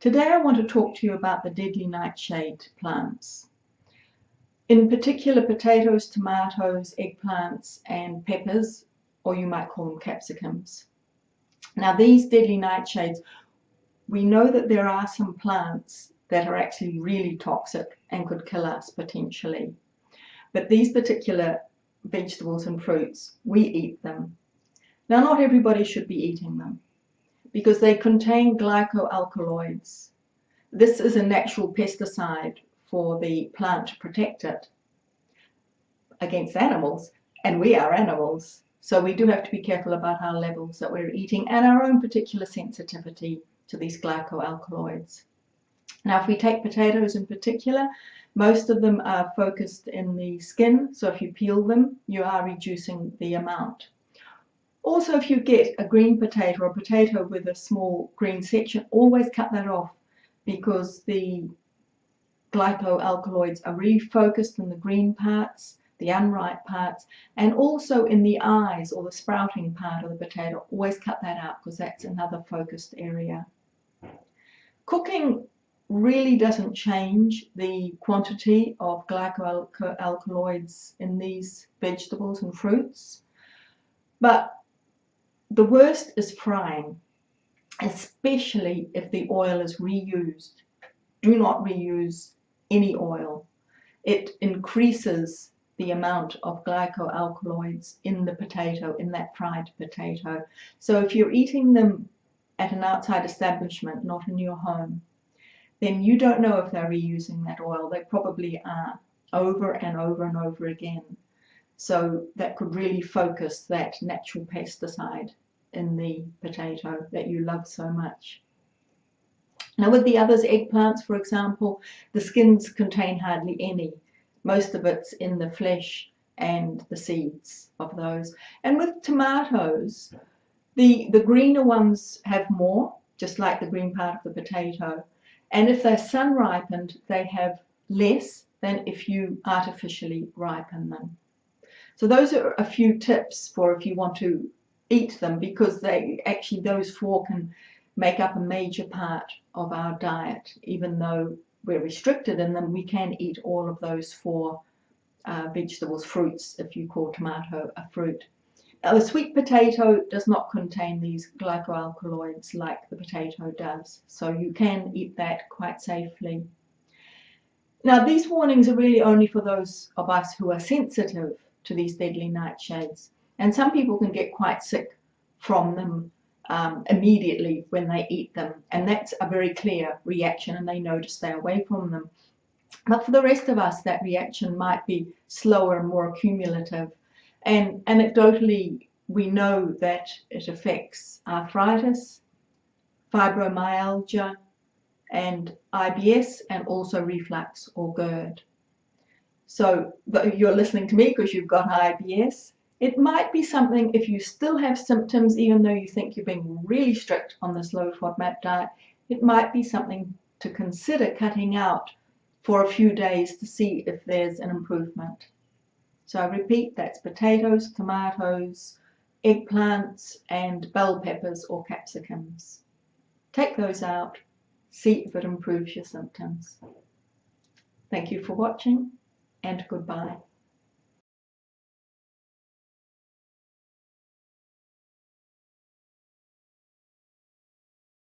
Today I want to talk to you about the deadly nightshade plants. In particular, potatoes, tomatoes, eggplants and peppers, or you might call them capsicums. Now these deadly nightshades, we know that there are some plants that are actually really toxic and could kill us potentially. But these particular vegetables and fruits, we eat them. Now not everybody should be eating them, because they contain glycoalkaloids. This is a natural pesticide for the plant to protect it against animals, and we are animals. So we do have to be careful about our levels that we're eating and our own particular sensitivity to these glycoalkaloids. Now if we take potatoes in particular, most of them are focused in the skin, so if you peel them, you are reducing the amount. Also, if you get a green potato or a potato with a small green section, always cut that off, because the glycoalkaloids are really focused in the green parts, the unripe parts, and also in the eyes or the sprouting part of the potato. Always cut that out, because that's another focused area. Cooking really doesn't change the quantity of glycoalkaloids in these vegetables and fruits, but the worst is frying, especially if the oil is reused. Do not reuse any oil. It increases the amount of glycoalkaloids in the potato, in that fried potato. So if you're eating them at an outside establishment, not in your home, then you don't know if they're reusing that oil. They probably are, over and over and over again. So that could really focus that natural pesticide in the potato that you love so much. Now with the others, eggplants for example, the skins contain hardly any. Most of it's in the flesh and the seeds of those. And with tomatoes, the greener ones have more, just like the green part of the potato. And if they're sun ripened, they have less than if you artificially ripen them. So those are a few tips for if you want to eat them, because they actually, those four can make up a major part of our diet. Even though we're restricted in them, we can eat all of those four vegetables, fruits, if you call tomato a fruit. Now, the sweet potato does not contain these glycoalkaloids like the potato does, so you can eat that quite safely. Now these warnings are really only for those of us who are sensitive to these deadly nightshades. And some people can get quite sick from them immediately when they eat them. And that's a very clear reaction, and they know to stay away from them. But for the rest of us, that reaction might be slower and more accumulative. And anecdotally, we know that it affects arthritis, fibromyalgia, and IBS, and also reflux or GERD. So you're listening to me because you've got IBS. It might be something, if you still have symptoms, even though you think you're being really strict on this low FODMAP diet, it might be something to consider cutting out for a few days to see if there's an improvement. So I repeat, that's potatoes, tomatoes, eggplants, and bell peppers or capsicums. Take those out, see if it improves your symptoms. Thank you for watching, and goodbye.